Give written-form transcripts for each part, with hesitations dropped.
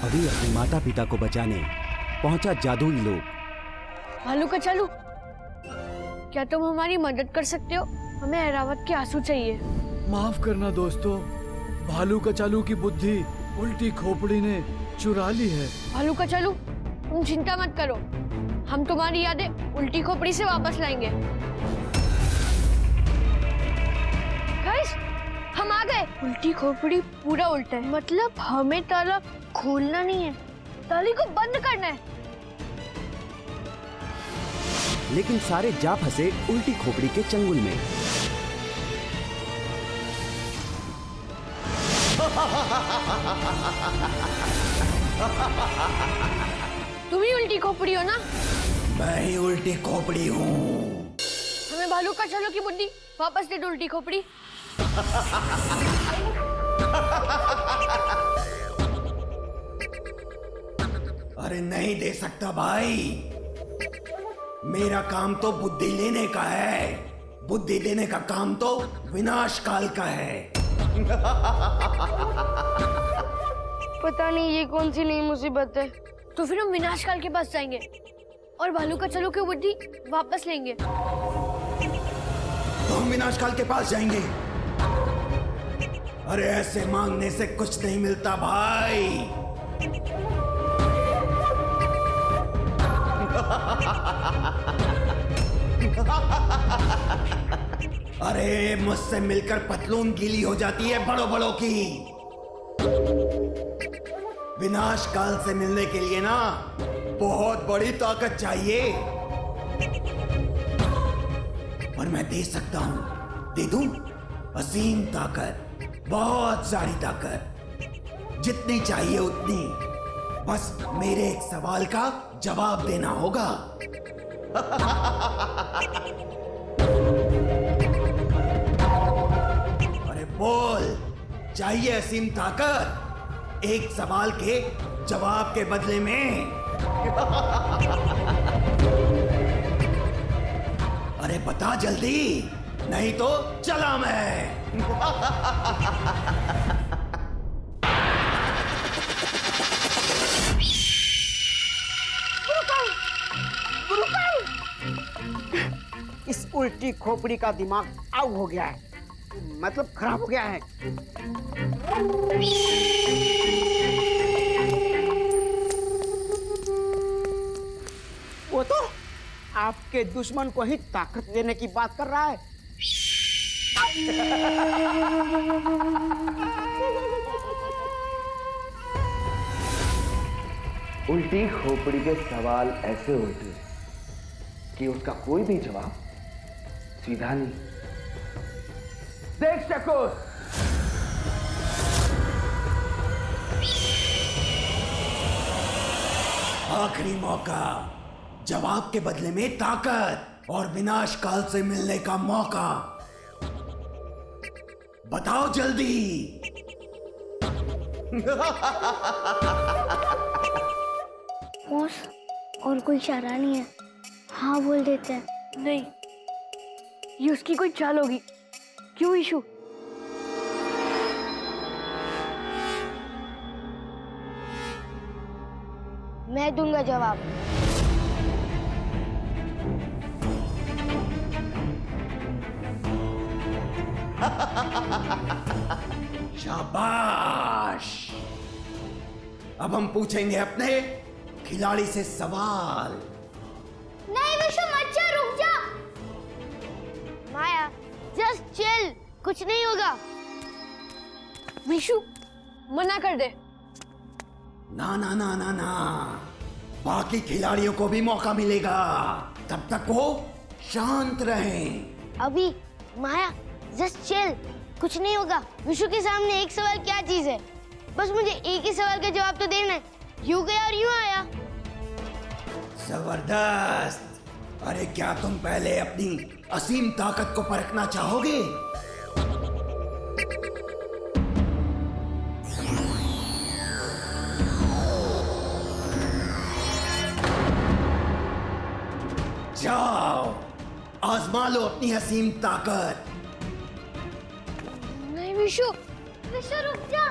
अभी अपने माता पिता को बचाने पहुंचा जादुई लोग। भालू का चालू, क्या तुम हमारी मदद कर सकते हो? हमें ऐरावत के आंसू चाहिए। माफ करना दोस्तों, भालू का चालू की बुद्धि उल्टी खोपड़ी ने चुरा ली है। भालू का चालू, तुम चिंता मत करो, हम तुम्हारी यादें उल्टी खोपड़ी से वापस लाएंगे। गाइस, हम आ गए। उल्टी खोपड़ी पूरा उल्टा है, मतलब हमें ताला खोलना नहीं है, ताले को बंद करना है। लेकिन सारे जा फंसे उल्टी खोपड़ी के चंगुल में। तुम ही उल्टी खोपड़ी हो ना? मैं ही उल्टी खोपड़ी हूँ। हमें भालू का चालू की बुद्धि वापस दे दो उल्टी खोपड़ी। अरे नहीं दे सकता भाई, मेरा काम तो बुद्धि लेने का है, बुद्धि देने का काम तो विनाश काल का है। पता नहीं ये कौन सी नई मुसीबत है। तो फिर हम विनाश काल के पास जाएंगे और भालू का चालू की बुद्धि वापस लेंगे। तो हम विनाश काल के पास जाएंगे? अरे ऐसे मांगने से कुछ नहीं मिलता भाई। अरे मुझसे मिलकर पतलून गीली हो जाती है बड़ों बड़ों की। विनाश काल से मिलने के लिए ना बहुत बड़ी ताकत चाहिए, पर मैं दे सकता हूं, दे दूं असीम ताकत, बहुत सारी ताकत, जितनी चाहिए उतनी। बस मेरे एक सवाल का जवाब देना होगा। अरे बोल, चाहिए असीम ताकत एक सवाल के जवाब के बदले में। अरे बता जल्दी, नहीं तो चला मैं। इस उल्टी खोपड़ी का दिमाग आउट हो गया है, मतलब खराब हो गया है। वो तो आपके दुश्मन को ही ताकत देने की बात कर रहा है। उल्टी खोपड़ी के सवाल ऐसे उल्टे कि उसका कोई भी जवाब सीधा नहीं। देख सको, आखिरी मौका, जवाब के बदले में ताकत और विनाश काल से मिलने का मौका। बताओ जल्दी। बॉस, और कोई चारा नहीं है, हाँ बोल देते हैं। नहीं, ये उसकी कोई चाल होगी। क्यों इशू? मैं दूंगा जवाब। शाबाश, अब हम पूछेंगे अपने खिलाड़ी से सवाल। नहीं विशु, मत जा, रुक जा। माया, जस्ट चिल, कुछ नहीं होगा। विशु, मना कर दे। ना ना ना ना ना, बाकी खिलाड़ियों को भी मौका मिलेगा, तब तक वो शांत रहें। अभी माया, जस्ट चिल, कुछ नहीं होगा। विशु के सामने एक सवाल क्या चीज है? बस मुझे एक ही सवाल का जवाब तो देना है। यूं गया और यूं आया। जबरदस्त। अरे क्या तुम पहले अपनी असीम ताकत को परखना चाहोगे? जाओ, आजमा लो अपनी असीम ताकत। नहीं विशु, विशु रुक जा।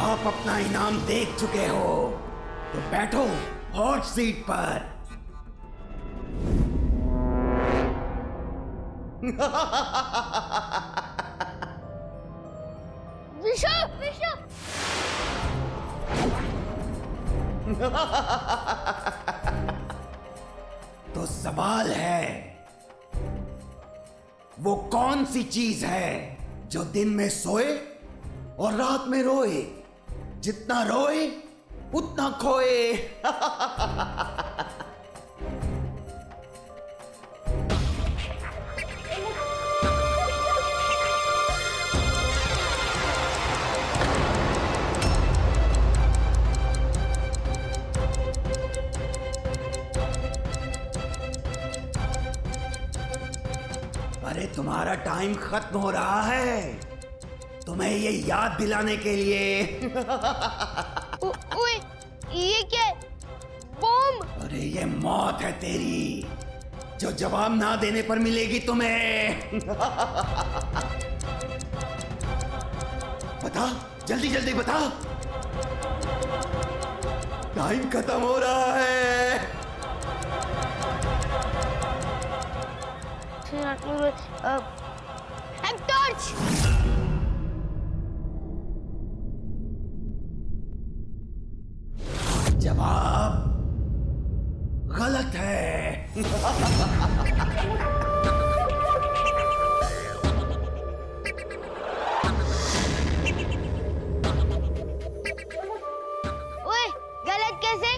आप अपना इनाम देख चुके हो, तो बैठो हॉट सीट पर। विशु विशु तो सवाल है, वो कौन सी चीज है जो दिन में सोए और रात में रोए, जितना रोए उतना खोए। अरे तुम्हारा टाइम खत्म हो रहा है, तुम्हें ये याद दिलाने के लिए। ओए, ये क्या है? बम! अरे ये मौत है तेरी, जो जवाब ना देने पर मिलेगी तुम्हें। बता, जल्दी जल्दी बता। टाइम खत्म हो रहा है। टॉर्च! जवाब गलत है। ओए, गलत कैसे?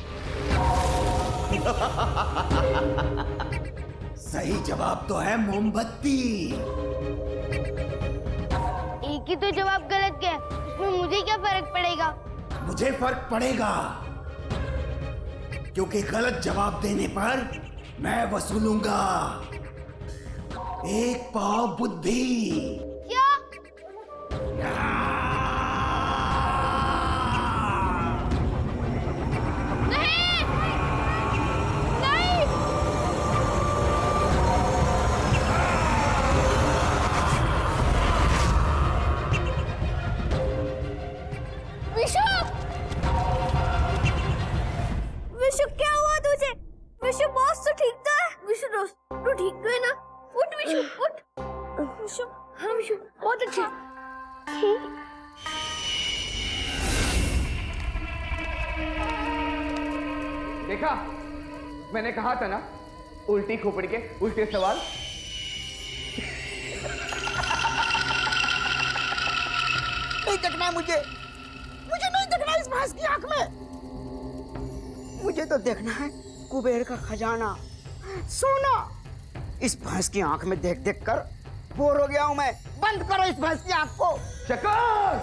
सही जवाब तो है मोमबत्ती। एक ही तो जवाब गलत क्या है? इसमें मुझे क्या फर्क पड़ेगा? मुझे फर्क पड़ेगा, क्योंकि गलत जवाब देने पर मैं वसूलूंगा 1 पाव बुद्धि। क्या? नहीं! नहीं! विशु विशु क्या हुआ तुझे? विशु बॉस तो ठीक तो है। विशु दोस्त तू ठीक तो है ना? उठ विशु उठ। विशु हाँ विशु बहुत अच्छे। देखा, मैंने कहा था ना, उल्टी खोपड़ी के उल्टे सवाल। नहीं देखना है मुझे नहीं देखना इस भैंस की आंख में। मुझे तो देखना है कुबेर का खजाना, सोना। इस भैंस की आंख में देख देख कर बोर हो गया हूं मैं। बंद करो इस भैंस की आंख को। चकोर,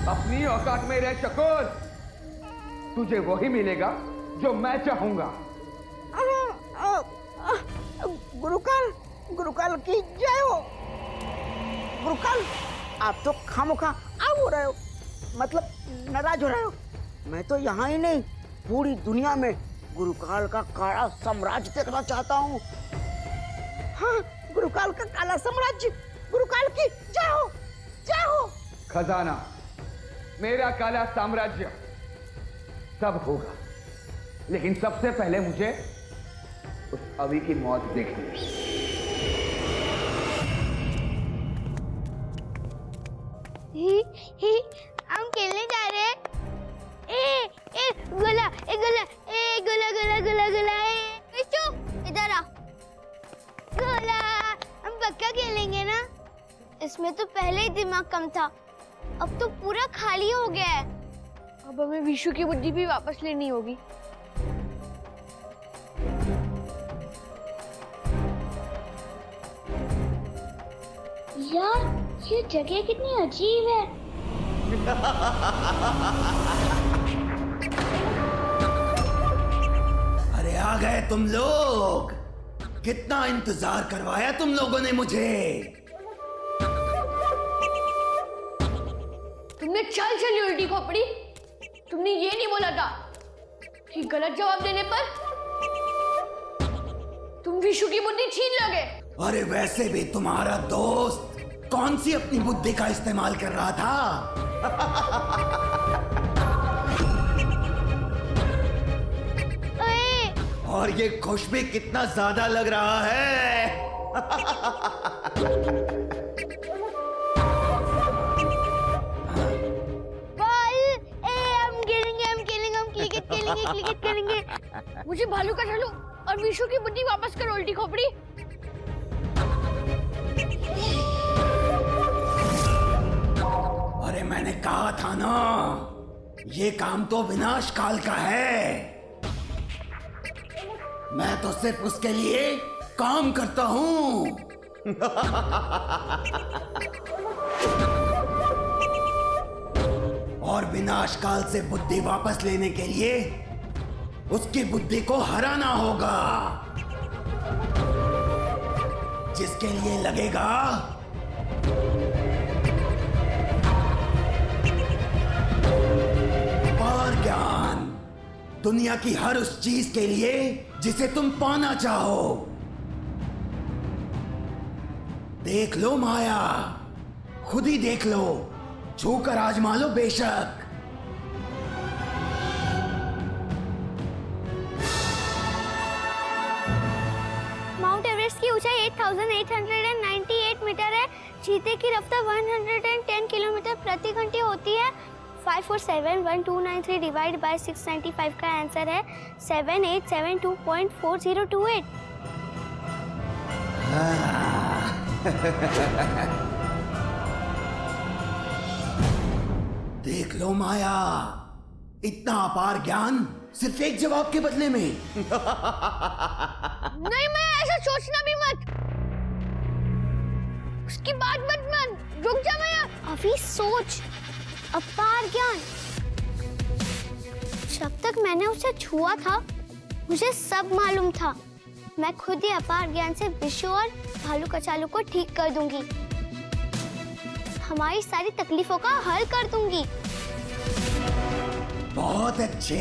अपनी औकात में रह चकोर। तुझे वही मिलेगा जो मैं चाहूंगा। गुरुकाल, गुरुकाल की जय हो। गुरुकाल, आप तो खामोखा आग हो रहे हो, मतलब नाराज हो रहे हो। मैं तो यहाँ ही नहीं, पूरी दुनिया में गुरुकाल का काला साम्राज्य देखना चाहता हूँ। हाँ, गुरुकाल का काला साम्राज्य। गुरुकाल की जय हो, जय हो। खजाना, मेरा काला साम्राज्य सब होगा, लेकिन सबसे पहले मुझे उस अवि की मौत देखनी है। हम खेलने जा रहे हैं। गोला, गोला, गोला, गोला, गोला, गोला। विशु, इधर आ। गोला, हम पक्का खेलेंगे ना? इसमें तो पहले ही दिमाग कम था, अब तो पूरा खाली हो गया है। अब हमें विशु की बुद्धि भी वापस लेनी होगी। यार, ये जगह कितनी अजीब है। अरे आ गए तुम लोग। कितना इंतजार करवाया तुम लोगों ने मुझे। तुमने तुमने चाल चली उल्टी खोपड़ी। तुमने ये नहीं बोला था कि गलत जवाब देने पर तुम विशु की बुद्धि छीन लोगे। अरे वैसे भी तुम्हारा दोस्त कौन सी अपनी बुद्धि का इस्तेमाल कर रहा था? और ये खुश भी कितना ज्यादा लग रहा है। क्रिकेट खेलेंगे। मुझे भालू का ढालो और विशु की बुद्धि वापस करो उल्टी खोपड़ी। अरे मैंने कहा था ना, ये काम तो विनाश काल का है। मैं तो सिर्फ उसके लिए काम करता हूं। और विनाश काल से बुद्धि वापस लेने के लिए उसकी बुद्धि को हराना होगा, जिसके लिए लगेगा अपार ज्ञान। दुनिया की हर उस चीज के लिए जिसे तुम पाना चाहो। देख लो माया, खुद ही देख लो, छूकर आजमा लो बेशक। माउंट एवरेस्ट की ऊंचाई 8,898 मीटर है। चीते की रफ्तार 110 किलोमीटर प्रति घंटे होती है। 5471293 डिवाइड बाय 695 का आंसर है 7872.4028। देख लो माया, इतना अपार ज्ञान सिर्फ एक जवाब के बदले में। नहीं, मैं ऐसा सोचना भी मत। उसकी बात मत मान। रुक जा माया। अभी सोच, अपार ज्ञान। जब तक मैंने उसे छुआ था मुझे सब मालूम था। मैं खुद ही अपार ज्ञान से विशु और भालू कचालू को ठीक कर दूंगी। हमारी सारी तकलीफों का हल कर दूंगी। बहुत अच्छे।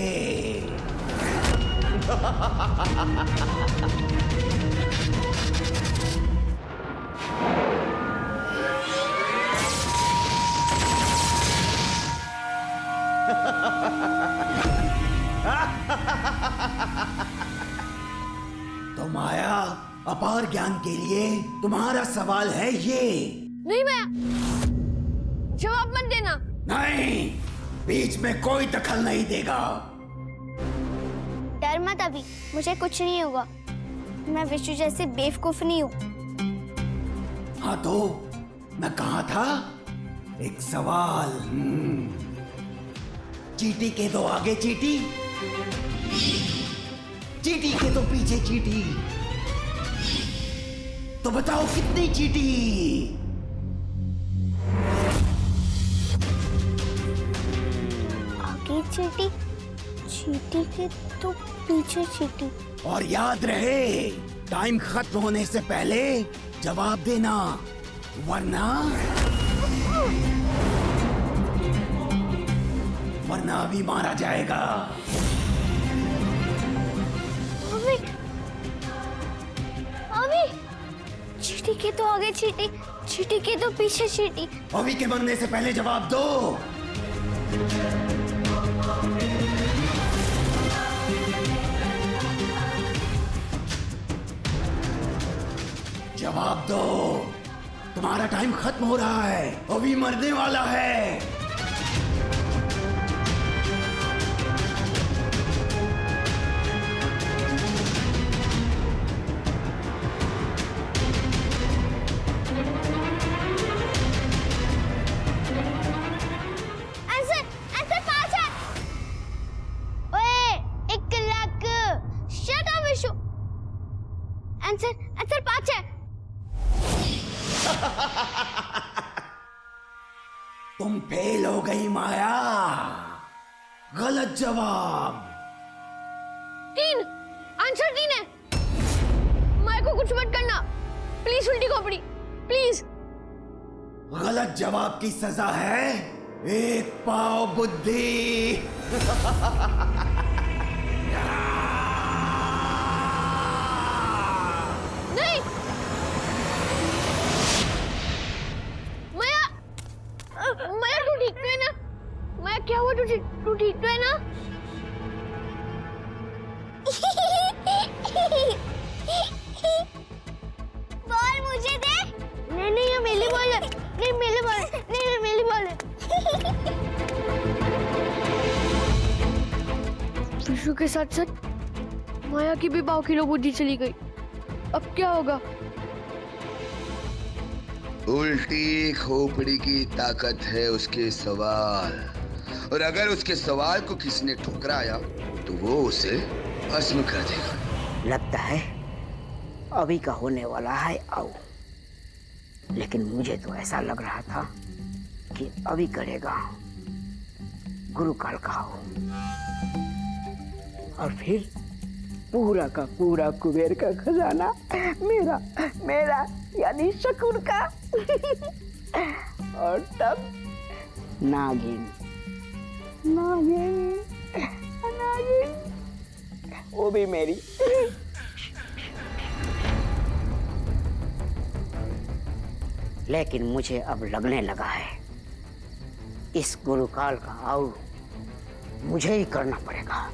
तो माया, अपार ज्ञान के लिए तुम्हारा सवाल है ये। नहीं माया, जवाब मत देना। नहीं, बीच में कोई दखल नहीं देगा। डर मत अभी, मुझे कुछ नहीं होगा। मैं विशु जैसे बेवकूफ नहीं हूँ। हाँ तो मैं कहा था, एक सवाल। चींटी के तो आगे चींटी, चींटी के तो पीछे चींटी। तो बताओ कितनी चींटी? आगे चींटी, चींटी के तो पीछे चींटी। और याद रहे, टाइम खत्म होने से पहले जवाब देना, वरना अभी मारा जाएगा। अभी चींटी के तो आगे चींटी, चींटी के तो पीछे चींटी। अभी के मरने से पहले जवाब दो। जवाब दो, तुम्हारा टाइम खत्म हो रहा है, अभी मरने वाला है। आंसर 5 है। ओए 1 lakh. Shut up Vishu. Answer 5 है। तुम फेल हो गई माया, गलत जवाब। 3, आंसर 3 है। माया को कुछ मत करना प्लीज, उल्टी खोपड़ी प्लीज। गलत जवाब की सजा है एक पाव बुद्धि। नहीं माया, माया तू ठीक तो है ना? माया क्या हुआ, तू ठीक तो है ना? बॉल मुझे दे। नहीं ये मेरी बॉल है। नहीं मेरी बॉल है। नहीं मेरी बॉल है। विशु के साथ साथ माया की भी 5 किलो बुद्धि चली गई। अब क्या होगा? उल्टी खोपड़ी की ताकत है उसके सवाल, और अगर उसके सवाल को किसी ने ठुकराया तो वो उसे भस्म कर देगा। लगता है अभी का होने वाला है आओ, लेकिन मुझे तो ऐसा लग रहा था कि अभी करेगा गुरुकाल का हो, और फिर पूरा का पूरा कुबेर का खजाना मेरा मेरा यानी शकुन का। और तब नागिन नागिन नागिन वो भी मेरी। लेकिन मुझे अब लगने लगा है इस गुरुकाल का आऊ मुझे ही करना पड़ेगा,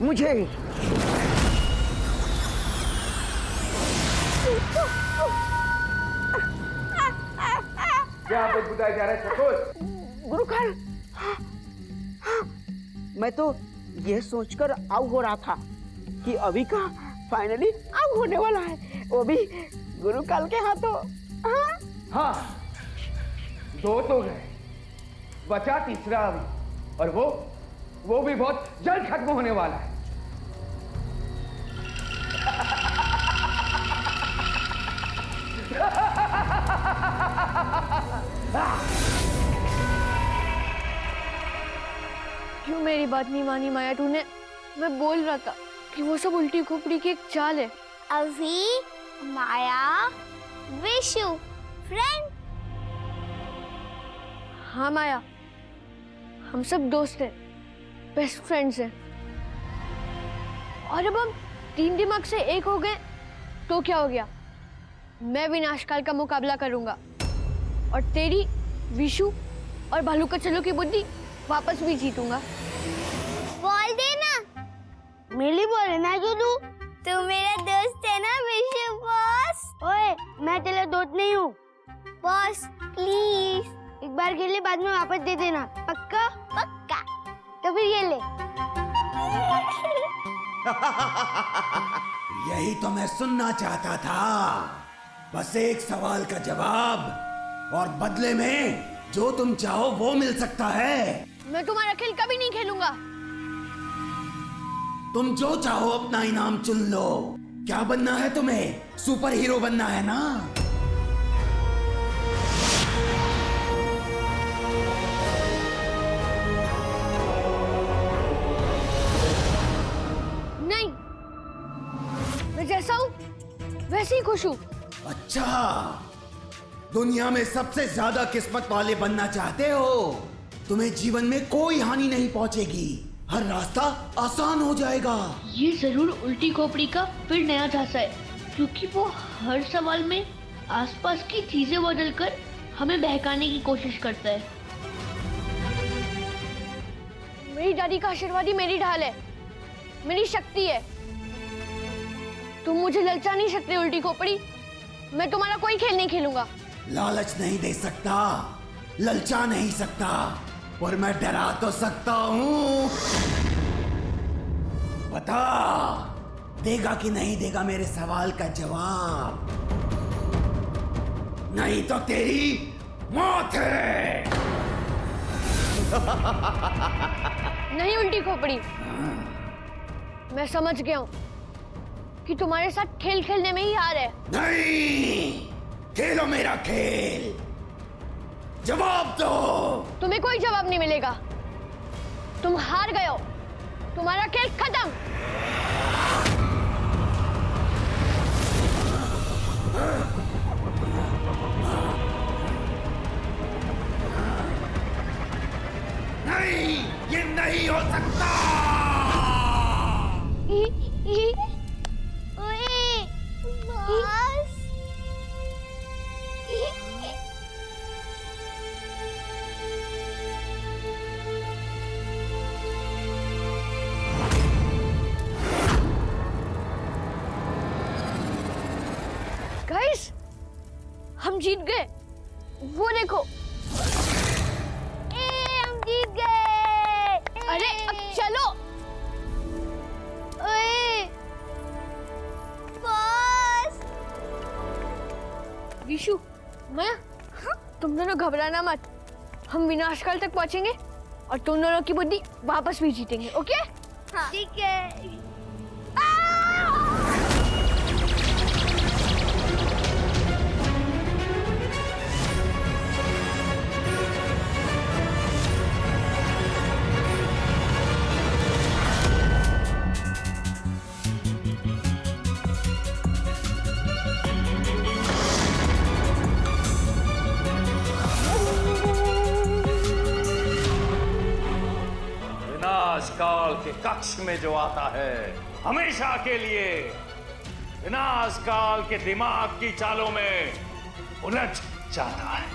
मुझे ही। क्या बुझाया जा रहा है शकुन? गुरुकाल, मैं तो ये सोचकर आऊ हो रहा था कि अभी का फाइनली आऊ होने वाला है, वो भी गुरुकाल के हाथों। हाँ, 2 तो गए, बचा तीसरा अभी, और वो भी बहुत जल्द खत्म होने वाला है। क्यों मेरी बात नहीं मानी माया तूने? मैं बोल रहा था कि वो सब उल्टी खोपड़ी की एक चाल है। अभी माया विशु फ्रेंड। हाँ माया, हम सब दोस्त हैं, बेस्ट फ्रेंड्स हैं, और अब हम 3 दिमाग से एक हो गए तो क्या हो गया? मैं विनाशकाल का मुकाबला करूंगा और तेरी, विशु और भालू का चलो की बुद्धि वापस भी जीतूंगा। बॉल देना। मेरी बॉल है ना जो तू। तू मेरा दोस्त है ना विशु बॉस। ओए मैं तेरा दोस्त नहीं हूँ बॉस, प्लीज एक बार के लिए, बाद में वापस दे देना। पक्का? पक्का। तो फिर ये ले। यही तो मैं सुनना चाहता था। बस एक सवाल का जवाब, और बदले में जो तुम चाहो वो मिल सकता है। मैं तुम्हारा खेल कभी नहीं खेलूंगा। तुम जो चाहो अपना इनाम चुन लो। क्या बनना है तुम्हें? सुपर हीरो बनना है ना? नहीं, मैं जैसा हूँ वैसे ही खुश हूँ। अच्छा, दुनिया में सबसे ज्यादा किस्मत वाले बनना चाहते हो? तुम्हें जीवन में कोई हानि नहीं पहुंचेगी, हर रास्ता आसान हो जाएगा। ये जरूर उल्टी खोपड़ी का फिर नया झांसा है, क्योंकि वो हर सवाल में आसपास की चीजें बदलकर हमें बहकाने की कोशिश करता है। मेरी दादी का आशीर्वाद ही मेरी ढाल है, मेरी शक्ति है। तुम मुझे ललचा नहीं सकते उल्टी खोपड़ी। मैं तुम्हारा कोई खेल नहीं खेलूंगा। लालच नहीं दे सकता, ललचा नहीं सकता, और मैं डरा तो सकता हूँ। बता, देगा कि नहीं देगा मेरे सवाल का जवाब? नहीं तो तेरी मौत है। नहीं उल्टी खोपड़ी, मैं समझ गया हूँ कि तुम्हारे साथ खेल खेलने में ही हार है। नहीं, खेलो मेरा खेल। जवाब दो। तुम्हें कोई जवाब नहीं मिलेगा। तुम हार गए हो, तुम्हारा खेल खत्म। नहीं, ये नहीं हो सकता। ओए, बॉस। गाइस, हम जीत गए। वो देखो। हम जीत गए। अरे अब चलो। ओए, बॉस। विशु, माया, तुम दोनों घबराना मत। हम विनाशकाल तक पहुंचेंगे और तुम दोनों की बुद्धि वापस भी जीतेंगे, ओके? हाँ। ठीक है। विनाशकाल के कक्ष में जो आता है हमेशा के लिए विनाशकाल के दिमाग की चालों में उलझ जाता है।